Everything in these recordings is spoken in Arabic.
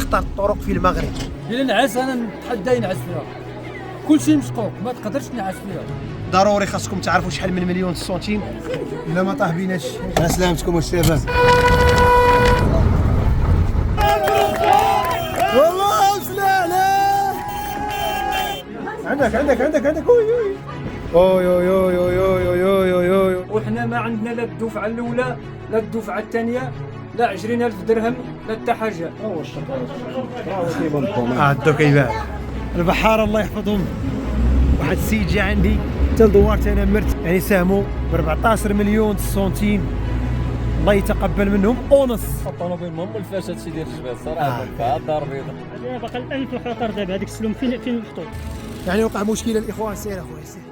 اخطر الطرق في المغرب. الا نعس انا نتحدى ينعس فيها، كلشي مشقوق ما تقدرش تنعس فيها. ضروري خاصكم تعرفوا شحال من مليون السنتيم الا ما طاح بيناش. على سلامتكم الشباب. والله سلالة. عندك اوي اوي اوي اوي اوي اوي اوي اوي. وحنا ما عندنا لا الدفعه الاولى لا الدفعه الثانيه لا 20,000 درهم لا حتى حاجه. هادو كيبان البحار الله يحفظهم. واحد السيد جا عندي حتى لدوارت انا مرت، يعني ساهموا ب 14 مليون سنتيم، الله يتقبل منهم اونص. الطوموبيل مهم الفساد سيدي الجبال صراحه فيها الدار البيضاء. باقي الان في الخطر دابا هذيك السلم فين محطوط. يعني وقع مشكله الاخوان. سير اخويا سير.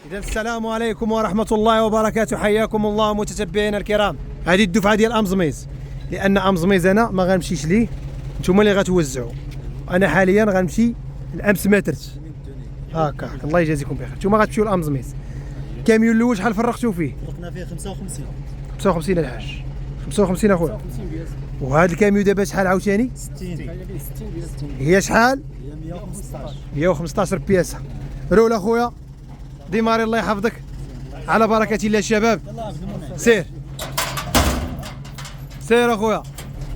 إذا السلام عليكم ورحمة الله وبركاته، حياكم الله متتبعينا الكرام. هذه الدفعة ديال أمزميز، لأن أمزميز أنا ما غنمشيش ليه، نتوما اللي غتوزعوا. أنا حاليا غنمشي الأمس ما درت هاكا. الله يجازيكم بخير. نتوما غتمشيو لأمزميز. الكاميون الأول شحال فرقتوا فيه؟ فرقنا فيه 55. 55 الحاج. 55 أخويا. وهذا الكاميون دابا شحال عاوتاني؟ 60. هي شحال؟ هي 115. 115 بياسة. رول أخويا ديماري الله يحفظك على بركة الله. الشباب سير سير اخويا.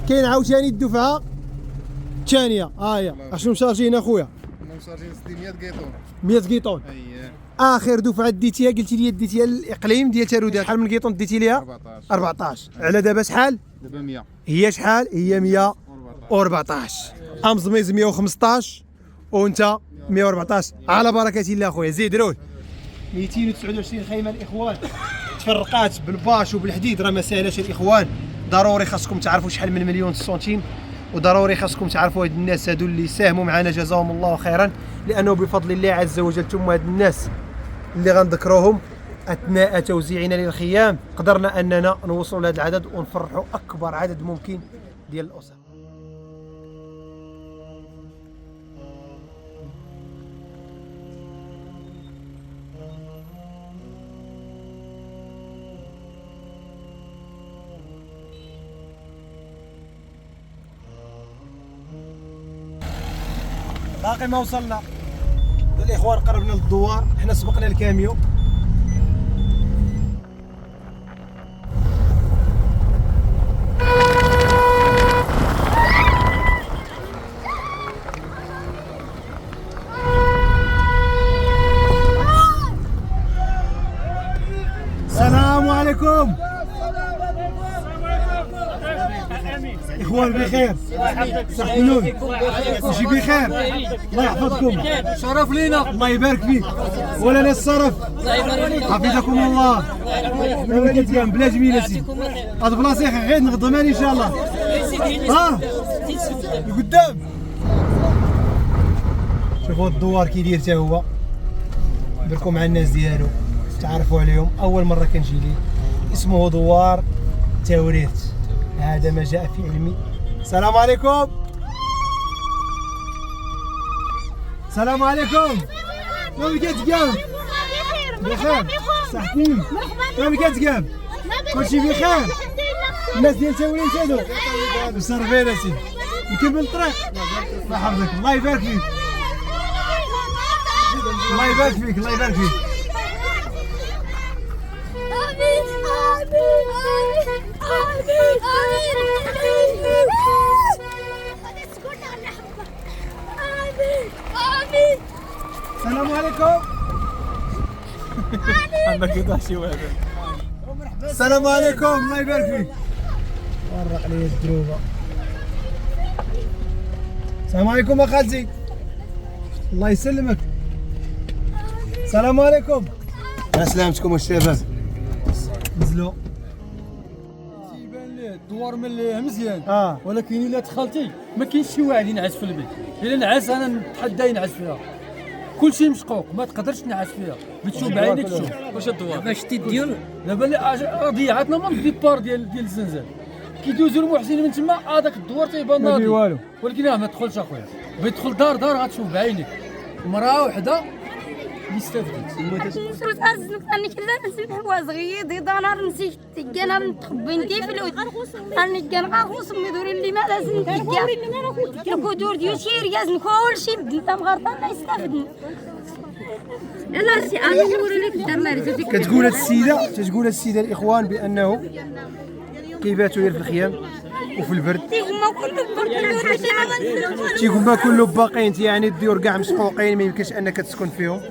كاين عاوتاني الدفعه الثانيه هي اشنو مشارجين اخويا؟ مشارجين 600 قيطون. 100 قيطون. اييه اخر دفعه ديتيها قلتي لي ديتيها الاقليم ديال تارودان شحال من قيطون ديتي ليها؟ 14. على دابا شحال؟ دابا 100. هي شحال؟ هي 114. امزميز 115 وانت 114 على بركه الله اخويا. زيد روح. 229 خيمه الاخوان تفرقات بالباش وبالحديد، راه ما ساهلاش الاخوان. ضروري خاصكم تعرفوا شحال من مليون سنتيم، وضروري خاصكم تعرفوا هاد الناس هادو اللي ساهموا معنا جزاهم الله خيرا، لانه بفضل الله عز وجل ثم هاد الناس اللي غنذكروهم اثناء توزيعنا للخيام قدرنا اننا نوصلوا لهذا العدد ونفرحوا اكبر عدد ممكن ديال الاسر. باقي ما وصلنا الاخوان، قربنا للدوار، احنا سبقنا الكاميو. السلام عليكم اخوان، بخير صحينون وشي بخير، الله يحفظكم. شرف لينا، الله يبارك فيك ولا ناس الصرف، حفظكم الله. انا كتقام بلا جميله سيدي، هاد بلاصه غير نخدمها ان شاء الله. ها لقدام شوفوا الدوار كي يدير حتى هو، دركم مع الناس ديالو تعرفوا عليهم. اول مره كنجي ليه، اسمه دوار توريث، هذا ما جاء في علمي. السلام عليكم. السلام عليكم. كيف كتقام؟ بخير صحتين؟ كيف كتقام؟ كلشي بخير؟ الناس ديال توريث هادو مصرفين اسيدي، نكمل الطريق. الله يحفظك، الله يبارك فيك، الله يبارك فيك، الله يبارك فيك. السلام عليكم. عندك قطع شي واحد. السلام عليكم، الله يبارك فيك. ورق علي الدروبه. السلام عليكم اخالتي، الله يسلمك. السلام عليكم. على سلامتكم الشباب. نزلوا. تيبان ليه الدوار مليها مزيان، اه ولكن الا دخلتي ما كاينش شي واحد ينعس في البيت. الا نعس انا نتحدى ينعس فيها، كلشي مشقوق ما تقدرش تنعس فيها، بتشوف بعينك تشوف. واش الدوار باش تديون دابا ضيعتنا من الديبار ديال الزنزان، كيدوزوا المحسنين من تما هذاك الدوار تيبان ناضي والو. ولكن ما تدخلش اخويا، بيدخل دار غتشوف بعينك. مراه وحده فلوس أرزنك أني كلا نسمح وصغير دي دانار نسيت تجانا نتخبين دي فلوس أني كان غاخوص مدوري اللي ما لازم تجا الكودور ديو شير يازن كل شي بدنا مغرطان لا يستافدن لا سي أنا نوري لك الدمار كتقول هاد السيدة الإخوان بأنه كيباتوا غير في الخيام وفي البرد تيقول ما كله باقين يعني الديور كاع مسقوقين ما يمكنش انك تسكن فيهم.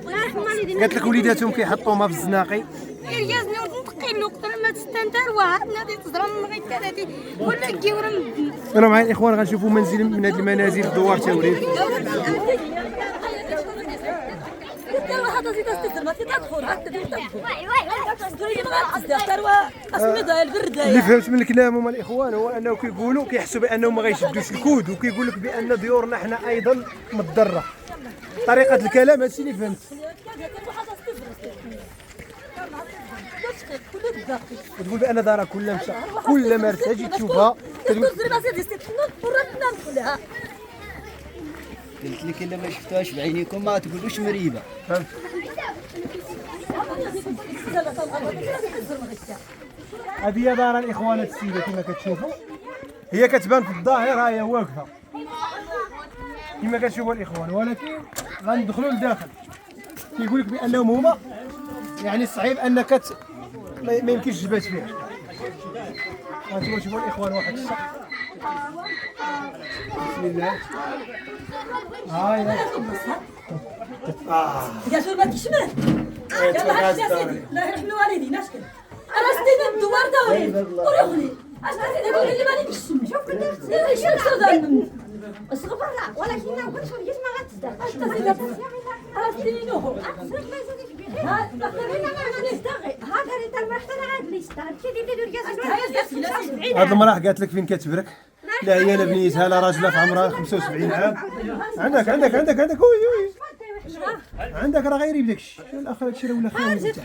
قالت لك وليداتهم كيحطوهم في الزناقي يجازني ونتقي له قدر ما تستنتر واحد نادي تزرم غير كذا ولا كيورم انا معايا الاخوان غنشوفوا منزل من هذه المنازل الدوار توريد. اللي فهمت من الكلام هما الاخوان هو انه كيقولوا كيحسوا بانهم ما غيشدوش الكود وكيقول لك بان ديورنا حنا ايضا مضره. طريقه الكلام هادشي اللي فهمت. تقول بان دارها كلها مشى كل ما تجي تشوفها قلت لك الا ما شفتوهاش بعينيكم ما تقولوش مريبه. فهمت. هذه دار الاخوان السيده كما كتشوفوا هي كتبان في الظاهر هي واقفه كما كتشوفوا الاخوان ولكن غندخلوا لداخل كيقول لك بانهم هما يعني صعيب انك ما يمكنش تبات فيها. غنتوما تشوفوا الاخوان واحد الشق بسم الله هاي يا شو ما كيشمل لا يرحم الوالدين اشكل انا ستينا الدوار دوري ورغلي اش غادي تقول لي ماني كيشمل شوف كنت شو صدر اصبر لا ولكن ما كنتش وليت ما غتصدق ستينو ها هاد المراه قالت لك فين كتبرك؟ لا هي لا بنيتها لا راجلها في عمرها 75 عام. عندك وي عندك راه غيري بداك الشيء الاخر هادشي راه ولا خايب.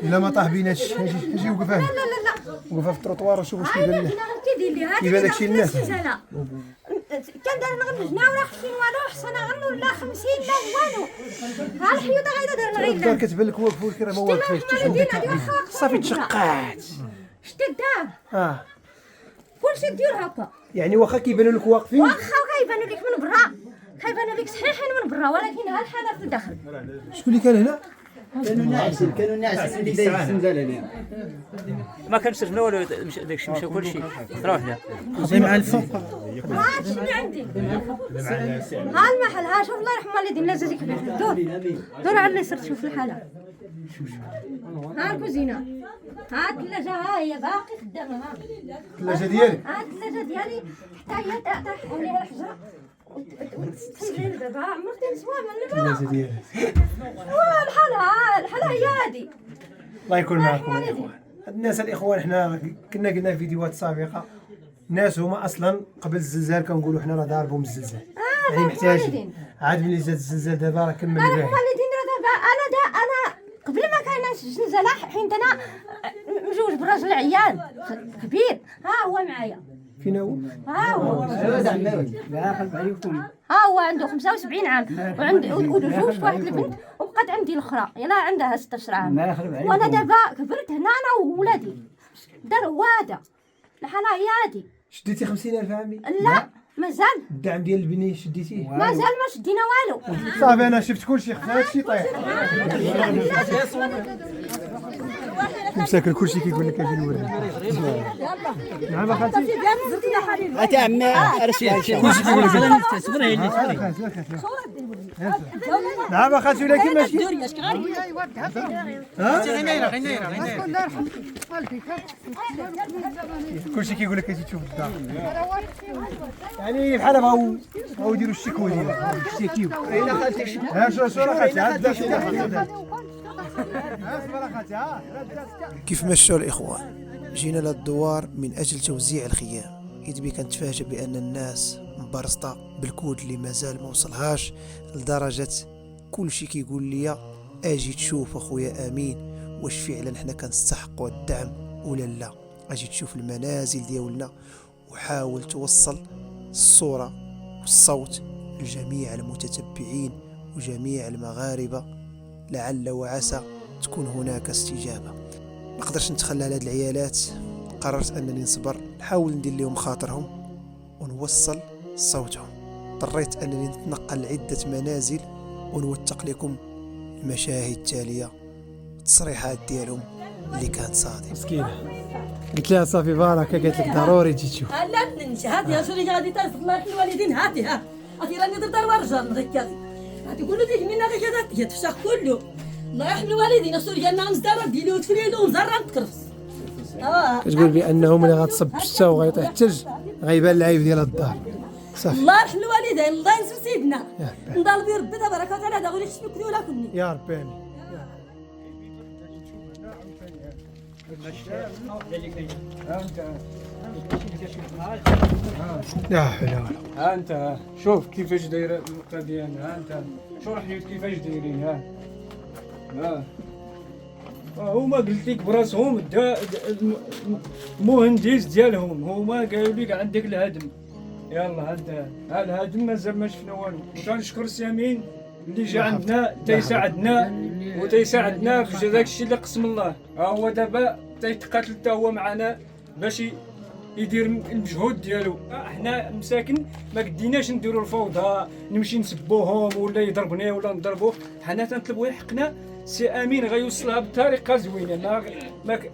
لا ما طاح بيناتش اجي وقف هنا وقف في التروطوار وشوف واش كيبان له كيبان داكشي للناس. كان دار نغنج ناورا 50 والو حسنا غنو لا 50 لا والو ها الحيوطه غايده دار الدار كتبان لك واقف ولكن راه ما واقفاش صافي تشقات شتي الدار كلشي دير هكا يعني واخا كيبانوا لك واقفين واخا كيبانوا لك من برا كيبانوا لك صحيحين من برا ولكن ها الحاله في الداخل. شكون اللي كان هنا؟ كانوا ناعسين اللي داير الزنزال هنا ما كانش شفنا والو داكشي مشى كلشي روح له زي مع الفوق. ها شنو عندي ها المحل ها شوف الله يرحم والدين لا جازيك دور على اللي صرت شوف الحاله ها الكوزينه ها الثلاجه ها هي باقي خدامه ها الثلاجه ديالك ها الثلاجه ديالي حتى هي طاح عليها الحجره تسجل دابا عمرتي نسوان الثلاجه ديالك الحاله هي هادي. الله يكون معكم الاخوان. الناس الاخوان حنا كنا قلنا في فيديوهات سابقه الناس هما اصلا قبل الزلزال كنقولوا حنا راه ضاربهم الزلزال يعني محتاجين عاد ملي زاد الزلزال دابا راه كمل الباقي. والدين دابا انا قبل ما كايناش زلزال حيت انا مجوج براجل عيان كبير ها هو معايا فين هو؟ ها هو عنده 75 عام وعنده وجوج واحد البنت وبقات عندي الاخرى يلا عندها 16 عام وانا دابا كبرت هنا انا وولادي دار هواده الحاله هي هادي. شديتي 50,000 عامي؟ لا مازال الدعم ديال البنيه شديتيه؟ مازال ما شدينا والو. صافي انا شفت كلشي خفا هادشي طيح مساكن كلشي كيقول لك اجي نوريك. نعم اخاتي اتا عمي كلشي كيقول لك نعم اخاتي ولكن ماشي كلشي كيقول لك اجي تشوف الدار يعني بحال بغاو يديروا الشكوى ديالهم يشتكيو. ها شو راه كيف مشوا الاخوان جينا للدوار من اجل توزيع الخيام إذ بي كنتفاجئ بان الناس مبرسطه بالكود اللي مازال ما وصلهاش لدرجه كلشي كيقول لي اجي تشوف اخويا امين واش فعلا حنا كنستحقوا الدعم ولا لا. اجي تشوف المنازل ديالنا وحاول توصل الصوره والصوت لجميع المتتبعين وجميع المغاربة، لعل وعسى تكون هناك استجابة. ما قدرش نتخلى على هاد العيالات، قررت انني نصبر، نحاول ندير لهم خاطرهم ونوصل صوتهم. اضطريت انني نتنقل لعدة منازل ونوثق لكم المشاهد التالية، التصريحات ديالهم اللي كانت صادقة. مسكينة قلت لها صافي بركة، قالت لك ضروري تجي تشوف. لا ننسى هاتي يا سوري غادي تاز الله يرحم الوالدين هاتي هاتي راني درت ورجال غير هاتي كله ديك منا غير كذا تفسخ كله الله يرحم الوالدين سوري قالنا نزدار ديلو تفريدو ونزرع نتكرفس. كتقول بانه ملي غتصب الشتا وغيطيح الثلج غيبان العيب ديال الدار. صافي الله يرحم الوالدين الله ينصر سيدنا نضال ربي تبارك وتعالى هذا غير يشفيك ولا كني يا ربي امين. لا حول ولا قوة. ها انت شوف كيفاش دايره القضيه، ها انت شرح لي كيفاش دايرين. ها هما قلت لك براسهم المهندس ديالهم هما قالوا لك عندك الهدم. يلا انت الهدم مازال ما شفنا والو، وتنشكر سامين اللي جا عندنا تيساعدنا في داك الشيء اللي قسم الله. ها هو دابا تيتقاتل حتى هو معنا باش يدير المجهود ديالو. احنا مساكن ما قديناش نديروا الفوضى نمشي نسبوهم ولا يضربنا ولا نضربوه، حنا تنطلبوا حقنا. سي امين غيوصلها بطريقه زوينه،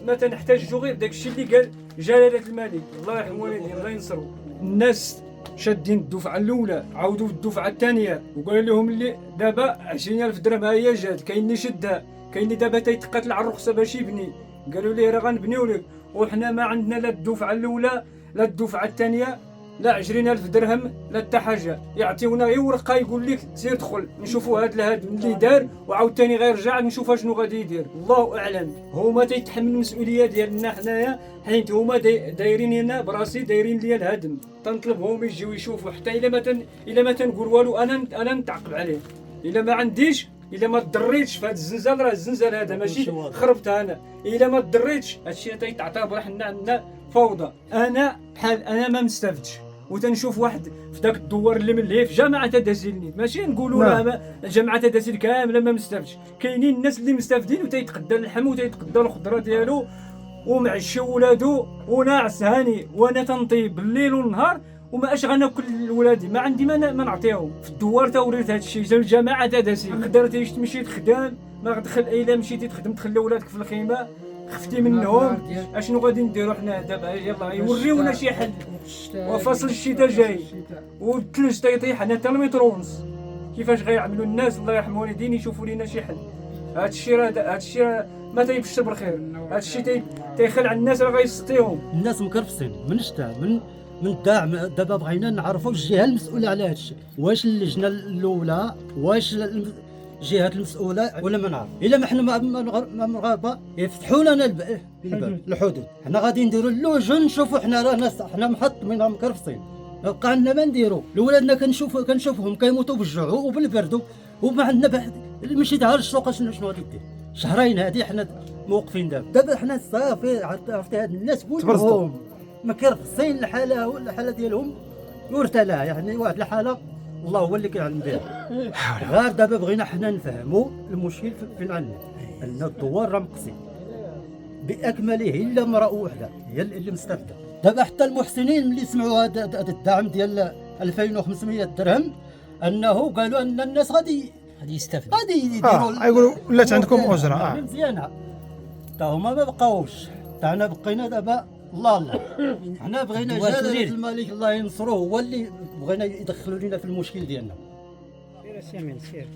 ما تنحتاجوا غير داك الشيء اللي قال جلاله الملك الله يرحم والديه الله ينصرو. الناس شادين الدفعه الاولى عاودوا في الدفعه الثانيه وقال لهم اللي دابا 20,000 درهم ها هي جات، كاين اللي شدها، كاين اللي دابا تيتقاتل على الرخصه باش يبني، قالوا ليه راه غنبنيو لك. وحنا ما عندنا لا الدفعه الاولى لا الدفعه الثانيه لا 20,000 درهم لا حتى حاجه، يعطيونا غير ورقه يقول لك سير دخل نشوفوا هذا الهدم اللي دار وعاوتاني غيرجع نشوفوا شنو غادي يدير. الله اعلم. هما تيتحمل المسؤوليه ديالنا حنايا، حيت هما دايرين لنا براسي دايرين ليا الهدم. تنطلبهم يجيو يشوفوا حتى الا ما تنقول والو انا نتعاقب عليه. الا ما عنديش الا ما ضريتش في هذا الزنزال، راه الزنزال هذا ماشي خربتها انا، الا ما ضريتش هادشي تيتعتبر حنا عندنا فوضى. انا بحال انا ما مستافدش، وتنشوف واحد في داك الدوار اللي ملهي في جامعه تدازيل، ماشي نقولوا راه جامعه تدازيل كامله ما مستافدش، كاينين الناس اللي مستافدين وتيتقدى اللحم وتيتقدى الخضره ديالو ومعشي ولادو وناعس هاني، وانا تنطيب بالليل والنهار وما اش غناكل ولادي، ما عندي ما نعطيهم. في الدوار تا وريت هذا الشيء، جا الجامعه تدازيل قدرتي تمشي تخدم ما غتدخل الا مشيتي تخدم تخلي ولادك في الخيمه خفتي منهم. اشنو غادي نديروا حنا دابا؟ يلاه يوريونا شي حل. وفصل الشتاء جاي والثلج تيطيح حنا حتى المتر ونص، كيفاش غيعملوا الناس الله يرحم والدين يشوفوا لنا شي حل؟ هذا الشيء ما تيبشر بالخير، هذا الشيء تيخلع الناس راه غيسطيهم. الناس مكرفسين من الشتاء من الدعم. دابا بغينا نعرفوا الجهه المسؤوله على هذا الشيء، واش اللجنه الاولى واش الجهات المسؤوله ولا ما نعرف. الا ما حنا ما مغاربه يفتحوا لنا الحدود، حنا غادي نديروا اللجن نشوفوا حنا راه ناس حنا محطمين مكرفسين، بقى عندنا ما نديروا. لولادنا كنشوفهم كيموتوا بالجوع وبالبرد وما عندنا مشيت على السوق شنو غادي دير؟ شهرين هذه حنا موقفين دابا حنا صافي عرفتي هاد الناس كلهم مكرفسين الحاله ديالهم يرتلى، يعني واحد الحاله الله هو اللي كيعلم بها. غير دابا بغينا حنا نفهموا المشكل فين عندنا، ان الدوار راه مقسم باكمله الا امراه وحده هي اللي مستفده. دابا حتى المحسنين اللي سمعوا هذا الدعم ديال 2500 درهم انه قالوا ان الناس غادي يستافدوا غادي يديروا يقولوا ولات عندكم اجره. مزيانه حتى هما ما بقاوش، حتى حنا بقينا دابا الله حنا بغينا جلاله الملك الله ينصروه هو اللي بغينا يدخلوا لنا في المشكل ديالنا. سير سامين سير.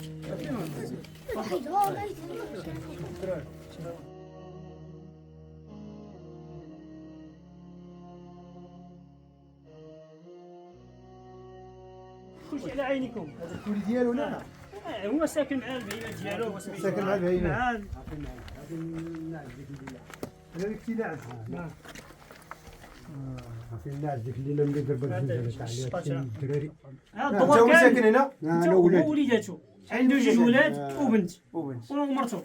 خش على عينيكم. هذا الكولي ديالو لا هو ساكن مع البعيلات ديالو، ساكن مع البعيلات. نعم. هذاك تيلاعب. نعم. في الناس ديك الليله ملي ضرب الزنزانه تاع الدراري. هو ساكن هنا؟ انا وليداتو عنده جوج ولاد وبنت ومرته.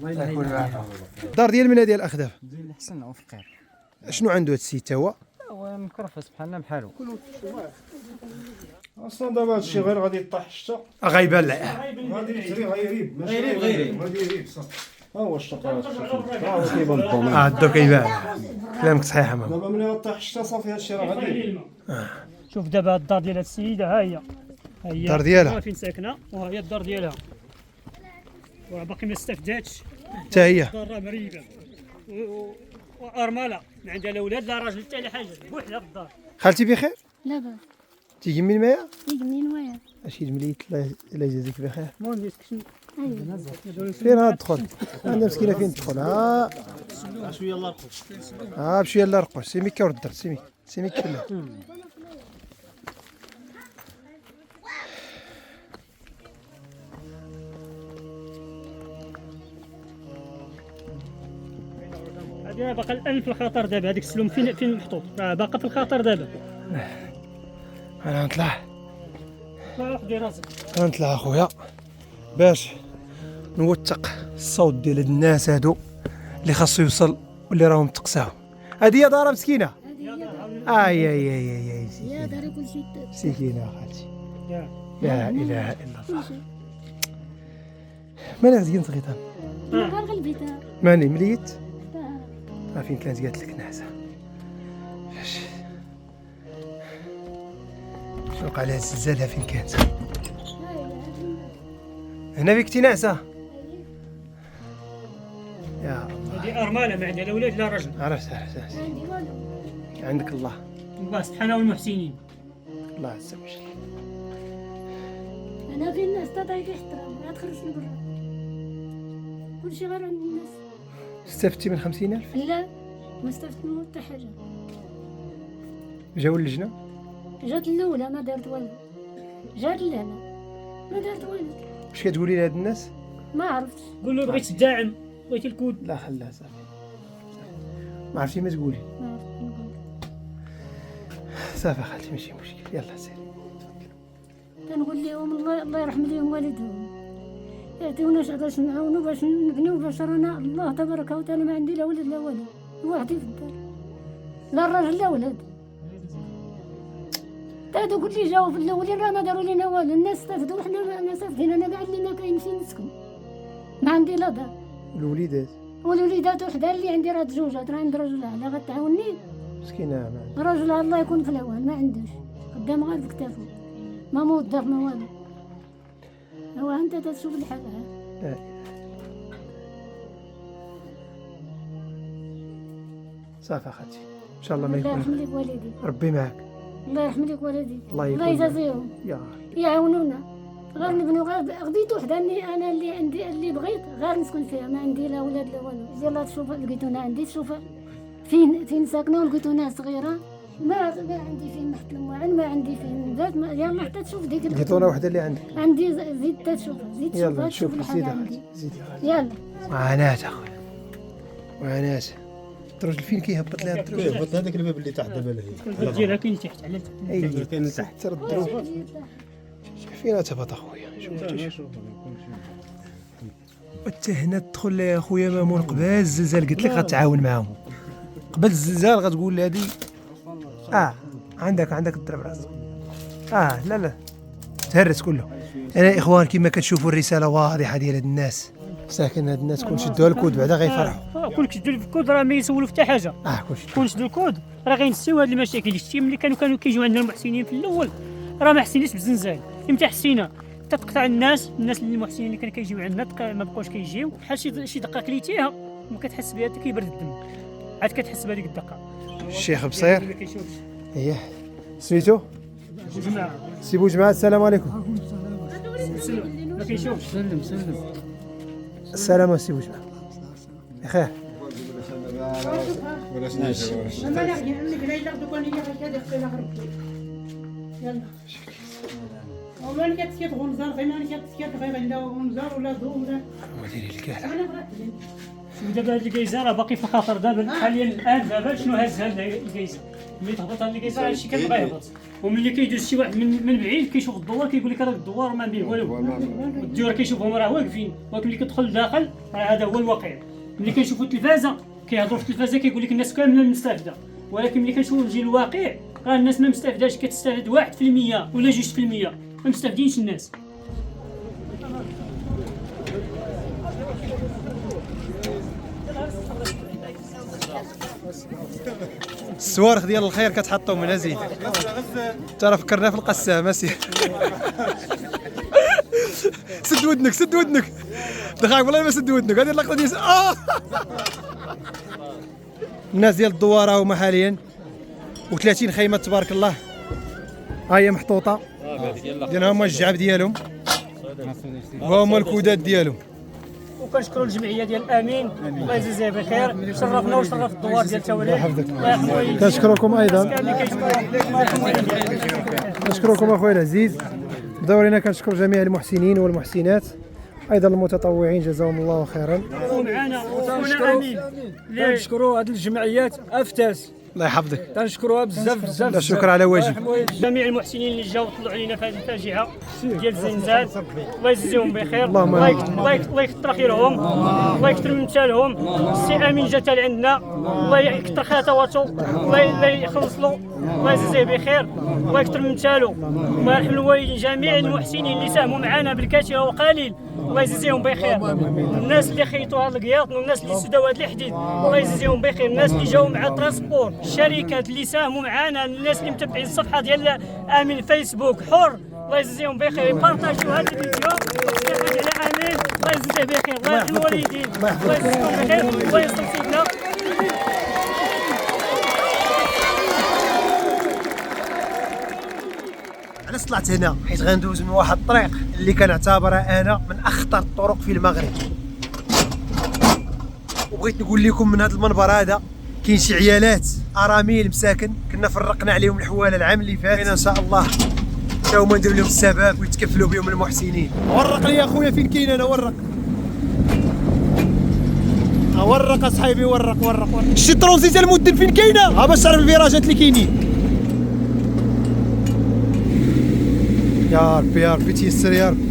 الله يكون معاه. الدار ديال من هذه الاخ دابا؟ ديال الحسن وفقير. شنو عنده هذا السيد تا هو؟ هو مكرفس بحالنا بحالو. اصلا دابا هادشي غير غادي يطيح الشتا غايبان لا غادي يجري غيريب ماشي غيريب غادي يريب صافي ها هو الشتا ها هو كيبان الضوء دوك كيبان كلامك صحيح ماما دابا ملي غطيح الشتا صافي هادشي راه غادي شوف دابا الدار ديال هاد السيده ها هي الدار ديالها فين ساكنه وها هي الدار ديالها وباقي ما استفداتش حتى هي الدار راه مريبه وارمله ما عندها لا ولاد لا راجل حتى لا حاجه بوحدها في الدار. خالتي بخير لا باس تيجي من مايا منين ويا اشي المليت الله يجازيك بخير المهم يسكشن فين غادخل انا مسكينه فين تدخل ها شويه الله يرحمه. ها بشويه الله يرقص سيميك ورد سيميك كلها هذه باقا الان في الخطر دابا هذيك السلوم فين محطوط راه باقا في الخطر دابا. انا نطلع خدي راسك نطلع اخويا باش نوثق الصوت ديال هاد الناس هادو اللي خاصو يوصل واللي راهم تقساو. هادي هي دار مسكينه اي اي اي اي يا داري كل شيء مسكينه خالتي لا اله الا الله. مالك زين صغيطان غير قلبي ماني مليت فين كانت قالت لك نعسه شنو وقع لها الزلزال فين كانت هنا فيك نعسه يا هذه ارمله ما عندها لا ولاد لا رجل. عرفت عندك الله الله سبحانه والمحسنين الله عز وجل. انا في الناس تعطيك احترام ما تخرجش لبرا كل شيء غير عند الناس. استفدتي من 50,000 لا ما استفدت منه حتى حاجه. جاو اللجنه جات الاولى ما دارت والو جات لهنا ما دارت والو. واش كتقولي لهاد الناس؟ ما عرفتش. قول له بغيت الداعم بغيت الكود. لا خلاها صافي ما عرفتي ما تقولي ما عرفت نقول. صافي خالتي ماشي مشكل يلا سيري. كنقول لهم الله يرحم لهم والدهم يعطيوناش باش نعاونوا باش نبنيو باش رانا الله تبارك وتعالى ما عندي لا ولد لا والو وحدي في الدار لا الراجل لا ولد. هادو كل اللي جاو في الاولين راه ما داروا لينا والو. الناس استفدوا وحنا ما استفدينا. انا كاع اللي ما كاين فين نسكن ما عندي لا دار. الوليدات والوليدات وحده اللي عندي راه تزوجات راه عند راجلها لا غتعاوني مسكينه راجلها الله يكون في العوان ما عندوش قدام غير بكتافو ما موظف ما والو. هو انت تشوف الحال لا. صافي اخاتي ان شاء الله ما الله يرحم يكون لك والدي ربي معك الله يرحم لك والدي الله الله يكون يجازيهم يا يعاونونا غير نبنيو غير غديت وحده انا اللي عندي اللي بغيت غير نسكن فيها ما عندي لا ولاد لا والو. يلاه تشوف لقيتونا عندي تشوف فين ساكنه ولقيتونا صغيره ما عندي فين نحط المواعن ما عندي فين نبات يلا حتى تشوف ديك لقيتونا وحده اللي عندك عندي زيد تشوفها زيد يلا تشوف نشوف زيد الحاجه عندي اخاتي زيد يلا. معاناة اخويا معاناة. الدرج فين كيهبط لها الدرج؟ كيهبط هذاك الباب اللي تحت دابا الباب ديالها كاين تحت على اي كاين تحت الدروج فين تهبط اخويا شوف حتى هنا تدخل يا خويا مامون قبل الزلزال قلت لك غتعاون معاهم قبل الزلزال غتقول هادي عندك الضرب راسك لا تهرس كله. انا اخوان كما كتشوفوا الرساله واضحه ديال هاد الناس ساكن هاد الناس كون شدوا الكود بعدا غيفرحوا. كون شدوا الكود راه ما يسولوا حتى حاجه. كون شدوا الكود راه غينسيو هاد المشاكل. شتي ملي كانوا كيجيو عندنا المحسنين في الاول راه ما حسيناش بالزنزال امتى حسينا تقطع الناس اللي المحسنين اللي كانوا كيجيو عندنا ما بقاوش كيجيو بحال شي دقه كليتيها ما كتحس بها كيبرد الدم عاد كتحس بهذيك الدقه. الشيخ بصير اييه سميتو سي بوجماعه السلام عليكم. ما كيشوفش. سلم السلام سي بوجماعه بخير. ومن كتسيت غنزار غير ماني كتسيت غير عندها غنزار ولا ضو ولا وديري الكاله دابا هاد الكيزه راه باقي في الخطر دابا حاليا الان دابا شنو هازها الكيزه ملي تهبط هاد الكيزه هادشي كيبقى يهبط وملي كيدوز شي واحد من بعيد كيشوف الدوار كيقول لك هذا الدوار ما به والو والديور كيشوفهم راه واقفين ولكن ملي كتدخل لداخل راه هذا هو الواقع. ملي كنشوفوا التلفازه كيهضروا في التلفازه كيقول لك الناس كامله مستافده ولكن ملي كنشوفوا نجي الواقع راه الناس ما مستافداش، كتستافد 1% ولا 2%، ما مستافدينش الناس. الصواريخ ديال الخير كتحطوا من زين. ترى فكرنا في القسامه سير. سد ودنك سد ودنك، دخاك والله ما سد ودنك. هذه اللقطه ديال الناس ديال الدوار هما حاليا، و30 خيمه تبارك الله ها هي محطوطه ديال هما الجعب ديالهم وهما الكودات ديالهم. وكنشكروا الجمعيه ديال امين، الله يجزيه بخير، شرفنا وشرف الدوار ديال توليد. كنشكركم ايضا، كنشكركم اخويا العزيز. بدورنا كنشكر جميع المحسنين والمحسنات، ايضا المتطوعين جزاهم الله خيرا. ومعنا اخونا امين كنشكروا هذه الجمعيات افتاس، الله يحفظك، كنشكروها بزاف بزاف. لا شكر على واجب. جميع المحسنين اللي جاوا طلعوا علينا في هذه الفاجعه ديال الزلزال، الله يجزيهم بخير، الله يكثر خيرهم، الله يكثر من امثالهم. السي امين جا حتى لعندنا، الله يكثر خطواته، الله يخلص له، الله يجزيه بخير، الله يكثر من امثاله. الله يرحم الوالدين جميع المحسنين اللي ساهموا معنا بالكثير وقليل، الله يجزيهم بخير. الناس اللي خيطوا هذا القياط والناس اللي سدوا هذا الحديد، الله يجزيهم بخير. الناس اللي جاوا مع ترانسبور، الشركات اللي ساهموا معنا، الناس اللي متابعين الصفحه ديال امين فيسبوك حر، الله يجزيهم بخير. يبارطاجيو هذا الفيديو على امين، الله يجزيه بخير، الله يرحم الوالدين، الله يجزيهم بخير، الله يستر سيدنا. علاش طلعت هنا؟ حيت غندوز من واحد الطريق اللي كنعتبرها انا من اخطر الطرق في المغرب، وبغيت نقول لكم من هذا المنبر هذا كاين شي عيالات اراميل مساكن كنا فرقنا عليهم الحواله العام اللي فات، ان شاء الله تا هما ندير لهم السبب ويتكفلوا بهم المحسنين. ورق لي يا خويا فين كاين انا، ورق ورق اصحابي، ورق ورق ورق. شتي ترونزيت المدن فين كاينه؟ ها باش تعرف الفيراجات اللي كاينين. يا ربي يا ربي تيسر، يا ربي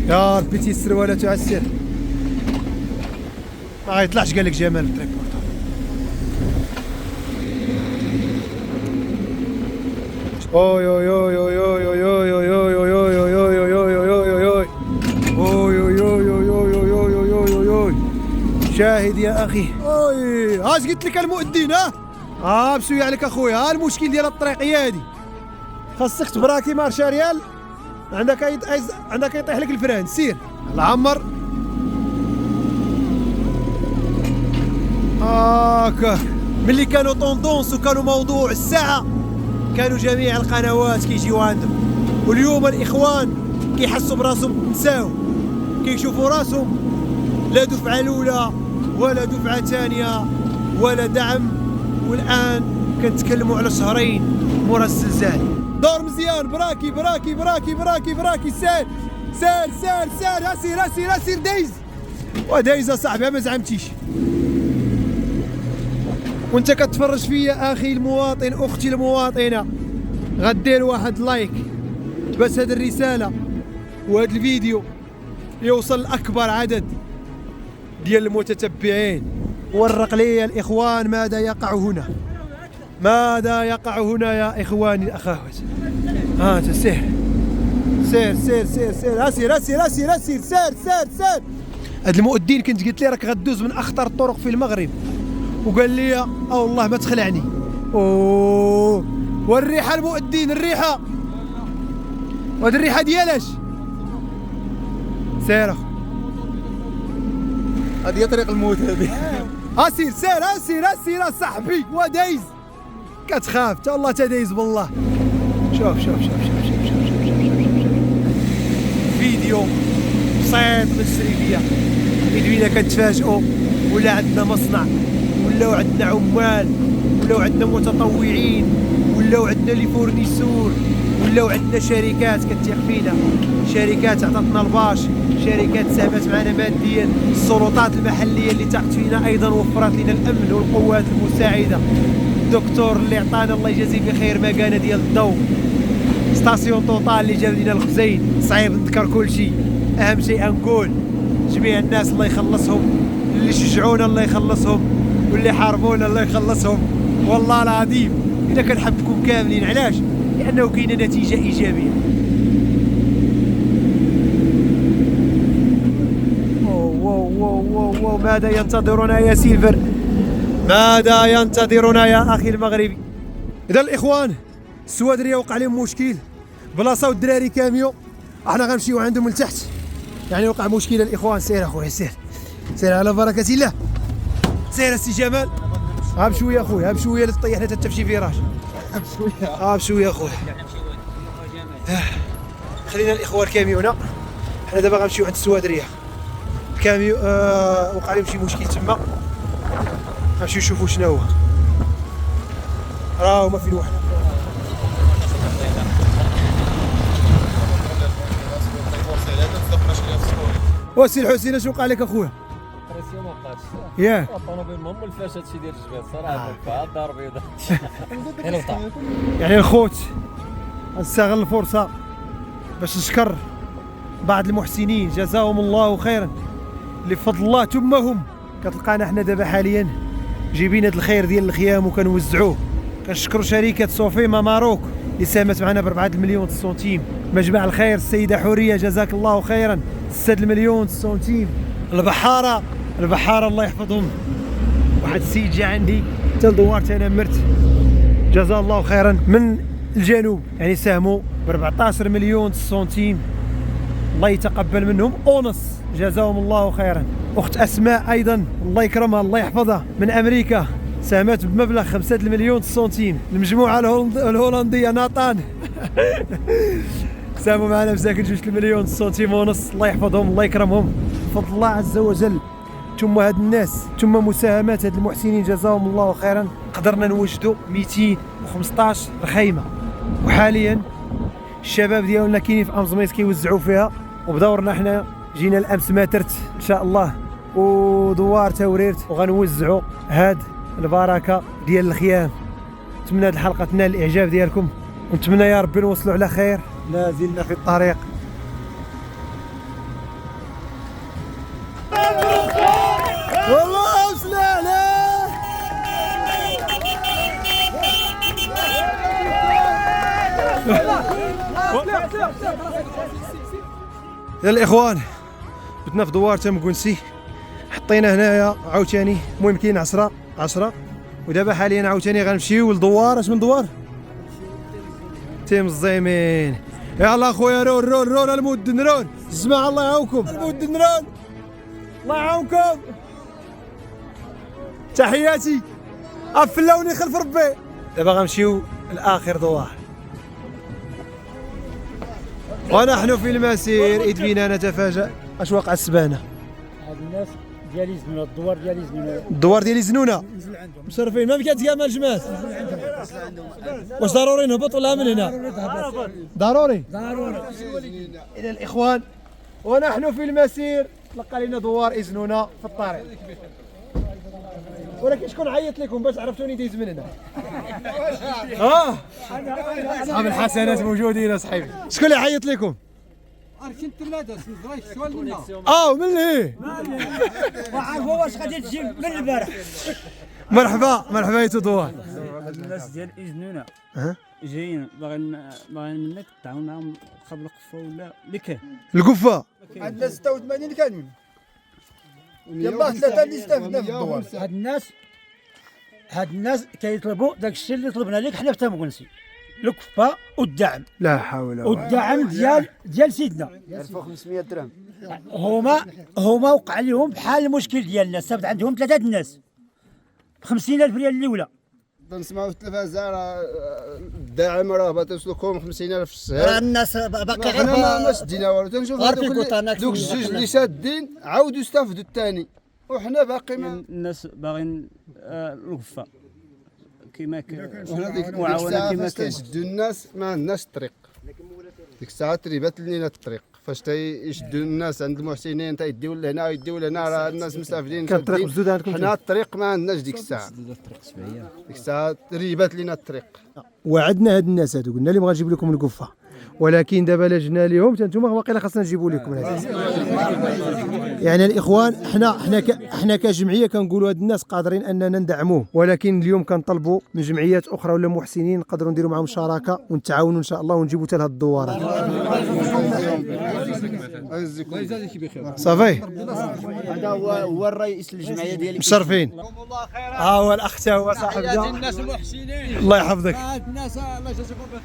يا ربي تيسر ولا تعسر. ما يطلعش قال لك جمال التريبورتر. اوي اوي اوي اوي اوي اوي اوي اوي اوي اوي اوي اوي اوي. شاهد يا اخي. اوي اش قلت لك المؤذن؟ ها بسوي عليك اخويا. ها المشكل ديال الطريق هي هادي، خاصك تبراكي مارشا ريال، عندك يطيح لك الفران. سير العمر هاكا. ملي كانوا طوندونس وكانوا موضوع الساعه كانوا جميع القنوات كيجيو عندهم، واليوم الاخوان كيحسوا براسهم نساو، كيشوفوا راسهم لا دفعه الاولى ولا دفعه ثانيه ولا دعم، والان كنتكلموا على شهرين مورا الزلزال. دور مزيان، براكي براكي براكي براكي براكي. سير سير سير سير، اسير اسير اسير. دايز ودايز اصاحبي ما زعمتيش. وانت كتفرج فيا اخي المواطن، اختي المواطنه، غدير واحد لايك باش هذه الرساله وهذا الفيديو يوصل لاكبر عدد ديال المتتبعين. ورق لي الاخوان ماذا يقع هنا، ماذا يقع هنا يا اخواني الاخوات. ها سير سير سير سير سير اسير اسير اسير اسير سير سير سير. هاد المؤذن كنت قلت لي راك غدوز من اخطر الطرق في المغرب، وقال لي او والله ما تخلعني. اوه والريحه المؤذن، الريحه، وهاد الريحه ديالاش. سير اخو، هادي هي طريق الموت هادي. اسير سير اسير اسير اصاحبي. ودايز كتخاف تا والله تدايز بالله. شوف شوف شوف شوف شوف شوف شوف شوف شوف فيديو بسيط بالسريفيه. بدينا كنتفاجئوا ولا عندنا مصنع، ولاو عندنا عمال، ولاو عندنا متطوعين، ولاو عندنا لي فورنيسور، ولاو عندنا شركات كتثق فينا، شركات عطاتنا الباش، شركات ساهمت معنا ماديا، السلطات المحليه اللي تحت فينا ايضا وفرت لنا الامن والقوات المساعده. الدكتور اللي عطانا الله يجازيه بخير مكانه ديال الضوء، ستاسيون توطال اللي جاب لنا الخزين. صعيب نذكر كل شيء، اهم شيء نقول جميع الناس الله يخلصهم، اللي شجعونا الله يخلصهم، واللي حاربونا الله يخلصهم. والله العظيم الا كنحبكم كاملين. علاش؟ لانه كاينه نتيجه ايجابيه. واو ماذا ينتظرنا يا سيلفر؟ ماذا ينتظرنا يا اخي المغربي؟ اذا الاخوان السوادريه وقع لهم مشكل، بلاصه والدراري كاميو، احنا غنمشيو عندهم لتحت. يعني وقع مشكل الاخوان. سير اخويا سير، سير على بركه الله. سير السي جمال. ها بشويه اخويا، ها بشويه لا تطيحنا حتى في شي فيراج. ها بشويه اخويا. خلينا الاخوان الكاميونه. حنا دابا غنمشيو عند السوادريه. الكاميو وقع لهم شي مشكل تما، غنمشيو نشوفوا شنو هو. راهو ما فين واحد. وسي الحسين اش وقع لك اخويا؟ البريسيون ما بقاتش. ياك الطوموبيل مهم والفاش هادشي ديال الجبال صراحه بقى الدار بيضاء. يعني الخوت نستغل الفرصه باش نشكر بعض المحسنين جزاهم الله خيرا اللي بفضل الله ثم هم كتلقانا حنا دابا حاليا جايبين هذا الخير ديال الخيام وكنوزعوه. كنشكروا شركه صوفيما ماروك اللي ساهمت معنا ب4 مليون سنتيم. مجمع الخير السيده حوريه جزاك الله خيرا 6 مليون سنتيم. البحاره الله يحفظهم. واحد السيد جا عندي حتى لدوارت انا مرت جزاه الله خيرا من الجنوب، يعني ساهموا ب14 مليون سنتيم. الله يتقبل منهم اونص جزاهم الله خيرا. اخت اسماء ايضا الله يكرمها الله يحفظها من امريكا ساهمت بمبلغ 5 مليون سنتيم. المجموعه الهولنديه ناطان ساهموا معنا مساكن 2 مليون سنتيم ونص. الله يحفظهم الله يكرمهم بفضل الله عز وجل. ثم هاد الناس ثم مساهمات هاد المحسنين جزاهم الله خيرا قدرنا نوجدوا 215 رخيمه. وحاليا الشباب ديالنا كاينين في امزميس كيوزعوا فيها، وبدورنا حنا جينا الامس ماترت ان شاء الله ودوار توريرت وغنوزعوا هاد البركه ديال الخيام. نتمنى هاد الحلقه تنال الاعجاب ديالكم ونتمنى يا ربي نوصلوا على خير. لا زلنا في الطريق. والله سلالة يا الاخوان بدنا في دوار تمكونسي حطينا هنايا عاوتاني. المهم كاين 10 ودابا حاليا عاوتاني غنمشيو لدوار. اش من دوار؟ تيم الزيمين. يلا اخويا رون المدن رون الجماعه الله يعاونكم. المدن رون الله يعاونكم. تحياتي افلاوني خلف ربي. دابا غنمشيو لاخر دوار ونحن في المسير اذ بنا نتفاجأ. اش وقع السبانه؟ هاد الناس ديالي زنونه الدوار ديالي زنونه. الدوار ديالي زنونه مشرفين. ما بقات كاع مال الجماعات. واش ضروري نهبط ولا من هنا؟ ضروري. الى الاخوان ونحن في المسير لقى لنا دوار ازنونه في الطريق. ولكن شكون عيط لكم باش عرفتوني دايز من هنا؟ اصحاب الحسنات موجودين اصحابي. شكون اللي عيط لكم؟ عرفتي الثلاثه سؤال منا. من ليه؟ وعارفوا واش غادي تجي من البارح. مرحبا يا دوار. الناس ديال إزنونة جايين باغيين منك تعاون معاهم قبل القفه ولا اللي كان القفه. عندنا 86 كامل. يلاه ثلاثه اللي استفدنا في الدوار. هاد الناس كيطلبوا داك الشيء اللي طلبنا لك حنا في تمكونسي، الكفه والدعم. لا حول ولا والدعم ديال سيدنا 1500 درهم. هما وقع لهم بحال المشكل ديالنا. السبت عندهم 3 الناس ب 50,000 ريال الاولى. نسمعوا في التلفازه الداعم راه باتوسلكم 50,000 في الشهر. راه الناس باقي حنا ما شدينا والو. تنشوف دوك الجوج اللي شادين عاودوا استافدوا الثاني وحنا باقي ما. الناس باغيين الوقفه كما كان وعاونه كما كان. يشدوا الناس ما عندناش الطريق. ديك الساعه تريبات لينا الطريق فاش تيشدوا الناس عند المحسنين تيديو لهنا يديو لهنا. راه الناس مسافرين الطريق مسدود عندكم. حنا الطريق ما عندناش ديك الساعه. ديك الساعه تريبات لينا الطريق. وعدنا هاد الناس هادو قلنا لهم غنجيب لكم القفه. ولكن دابا لجنا لهم انتم واقيلا خاصنا نجيبوا لكم الهدايا. يعني الاخوان حنا كجمعيه كنقولوا هاد الناس قادرين اننا ندعموه، ولكن اليوم كنطلبوا من جمعيات اخرى ولا محسنين نقدروا نديروا معهم شراكه ونتعاونوا ان شاء الله ونجيبوا حتى لهاد الدوارات. صافي هذا هو الرئيس الجمعيه ديالي. مشرفين. ها هو الاخ تا هو صاحبنا. الناس المحسنين الله يحفظك. هاد الناس الله يجازيكم بخير.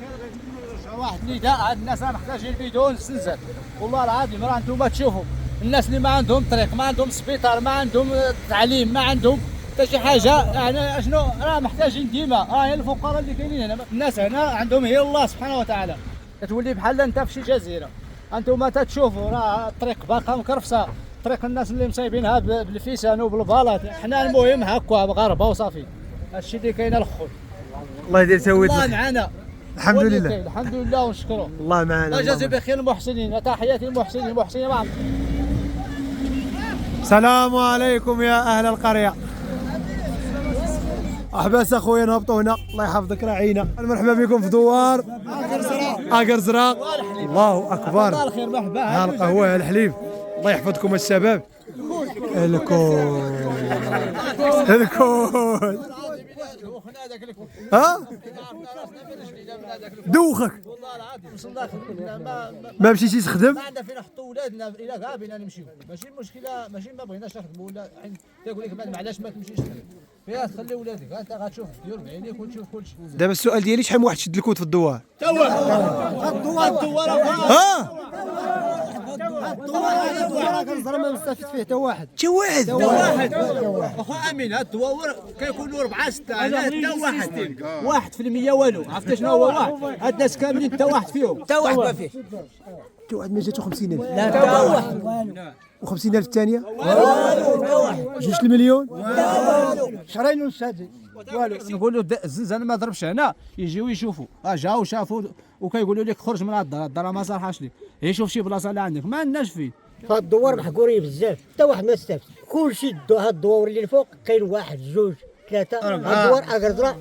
غير واحد نداء، هاد الناس محتاجين بدون الزلزال. والله العظيم راه انتم تشوفوا الناس اللي ما عندهم طريق، ما عندهم سبيطار، ما عندهم تعليم، ما عندهم حتى شي حاجه، يعني شنو راه محتاجين ديما. راه الفقراء اللي كاينين هنا، الناس هنا عندهم هي الله سبحانه وتعالى. كتولي بحال انت في شي جزيره، انتم تتشوفوا راه الطريق باقا مكرفسه، طريق الناس اللي مصايبينها بالفيسان وبالبلاط. حنا المهم هكا مغاربه وصافي. هادشي اللي كاين الاخر. الله يدير تويت. الله معنا. الحمد لله. الحمد لله ونشكره. الله معنا. الله يجازي بخير المحسنين. تحياتي المحسنين معهم. السلام عليكم يا اهل القريه. احباس اخويا نهبطوا هنا، الله يحفظك راعينا. مرحبا بكم في دوار اقر زراق. الله اكبر. الله الخير مرحبا. ها القهوه ها الحليب. الله يحفظكم الشباب. الكل ها دوخك ما مشيتيش تخدم. ما عندنا فين نحطوا ولادنا الى كاع بينا نمشيو، ماشي المشكله، ماشي ما بغيناش نخدموا ولا تقول لك علاش ما تمشيش تخدم، فيها تخلي ولادك انت غتشوف دير بعينيك وتشوف كلشي. دابا السؤال ديالي شحال من واحد شد الكود في الدوار؟ تا واحد الدوار ها الدوار كنزرم ما مستفيد فيه تا واحد. تا واحد اخو امين هاد الدواور كيكونوا 4 6 انا حتى 1% والو. عرفتي شنو هو واحد؟ هاد الناس كاملين حتى واحد فيهم، حتى واحد ما فيه، تا واحد ما جاتو 50,000. لا حتى واحد و50,000 الثانيه والو. 2 المليون والو. شهرين ونص هادي والو. نقولوا الزلزال ما ضربش هنا، يجيو يشوفوا. جاو شافوا وكيقولوا لك خرج من هاد الدار، الدار ما صالحاش لك، هي شوف شي بلاصه اللي عندك ما عندناش فيه. هاد الدوار محقورين بزاف، حتى واحد ما استافد. كلشي هاد الدواور اللي الفوق كاين 1 2 3 هاد الدوار اقرزرا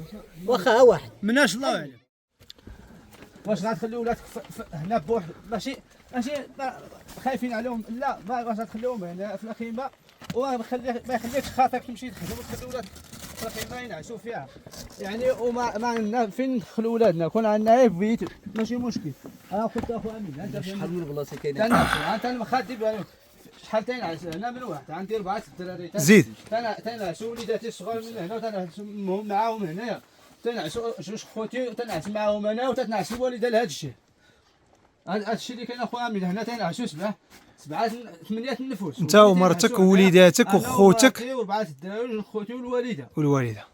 واخا واحد مناش الله اعلم. واش غتخليو ولادك هنا بوحد؟ ماشي خايفين عليهم، لا واش غتخليهم هنا في الخيمه وما يخليكش خاطرك تمشي تخدم وتخلي ولادك في الخيمه ينعسوا فيها يعني. وما عندنا فين ندخلوا ولادنا، كون عندنا غير في بيت ماشي مشكل. انا قلت اخو امين انت شحال من بلاصه كاينين انت مخدم شحال تنعس هنا من واحد، عندي 4 الدراري زيد تنعسوا وليداتي الصغار من هنا وتنعسوا معاهم هنايا، تنعسوا 2 خوتي تنعس معاهم انا وتنعس الوالده لهذا الشيء. هذا الشيء اللي كاين اخو امين هنا تنعسوا 8 النفوس، انت ومرتك ووليداتك وخوتك و4 الدراري وخوتي والوالده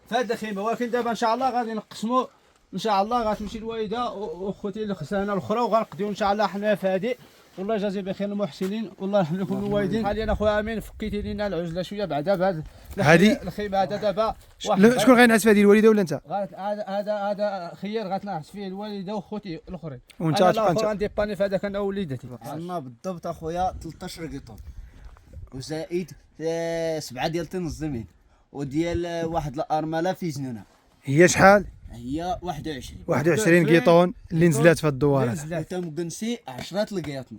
في هذه الخيمه. ولكن دابا ان شاء الله غادي نقسموا، ان شاء الله غتمشي الوالده وخوتي اللي خسرانه الاخرى وغنقضيو ان شاء الله حنا في هذه. والله يجازي بخير المحسنين والله يرحم لكم الوالدين. حاليا اخويا امين فكيتي لينا العزله شويه بعدا بهذا الخيمه هذا دابا. شكون غينعس في هذه الوالده ولا انت؟ هذا خير غتنعس فيه الوالده وخوتي الاخرين، وانت انا غندي باني في هذاك انا ووليداتي. عندنا بالضبط اخويا 13 قيطون وزائد 7 ديال تنظيمين وديال واحد الارمله في جنونه. هي شحال؟ هي 21 قيطون اللي نزلات في الدوار. وتمكنسي 10 القياطن.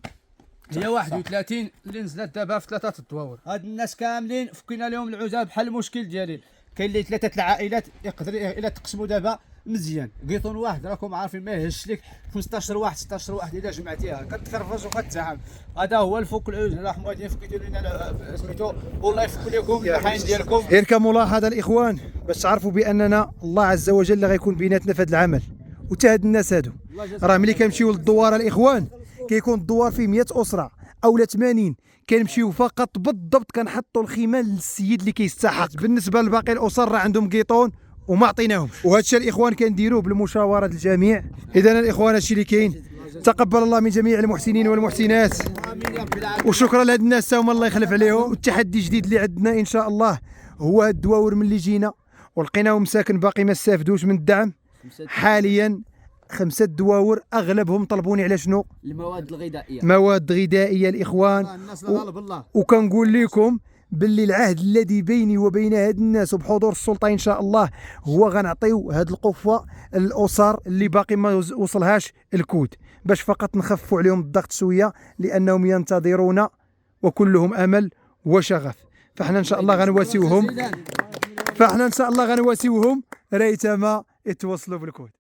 هي 31 اللي نزلت دابا في 3 الدواور. هاد الناس كاملين فكينا لهم العزاب بحال المشكل ديالي. كاين اللي 3 العائلات يقدر الا تقسموا دابا مزيان. قيطون واحد راكم عارفين ما يهزش لك 15 واحد 16 واحد اذا جمعتيها كتكرفس وكتزعم. هذا هو الفك العوز. راح موالدين فكيتوا لنا سميتو والله يفك لكم الحين ديالكم. غير كملاحظه الاخوان باش تعرفوا باننا الله عز وجل اللي غيكون بيناتنا في هذا العمل. وتا هاد الناس هادو راه ملي كنمشيو للدوار الاخوان كيكون الدوار فيه 100 اسره اولا 80 كنمشيو فقط بالضبط كنحطوا الخيمه للسيد اللي كيستحق. بالنسبه لباقي الاسر راه عندهم قيطون وما عطيناهمش، وهذا الشيء الاخوان كنديروه بالمشاوره الجميع. اذا الاخوان هادشي اللي كاين. تقبل الله من جميع المحسنين والمحسنات وشكرا لهاد الناس هما الله يخلف عليهم. والتحدي الجديد اللي عندنا ان شاء الله هو هاد الدواور ملي جينا ولقيناهم مساكن باقي ما استافدوش من الدعم. حاليا 5 دواور اغلبهم طلبوني على شنو؟ المواد الغذائيه. مواد غذائيه الاخوان وكنقول لكم باللي العهد الذي بيني وبين هاد الناس وبحضور السلطه ان شاء الله هو غنعطيو هاد القفوه للاسر اللي باقي ما وصلهاش الكود، باش فقط نخفوا عليهم الضغط شويه لانهم ينتظرون وكلهم امل وشغف. فاحنا ان شاء الله غنواسيوهم ريتما يتوصلوا بالكود.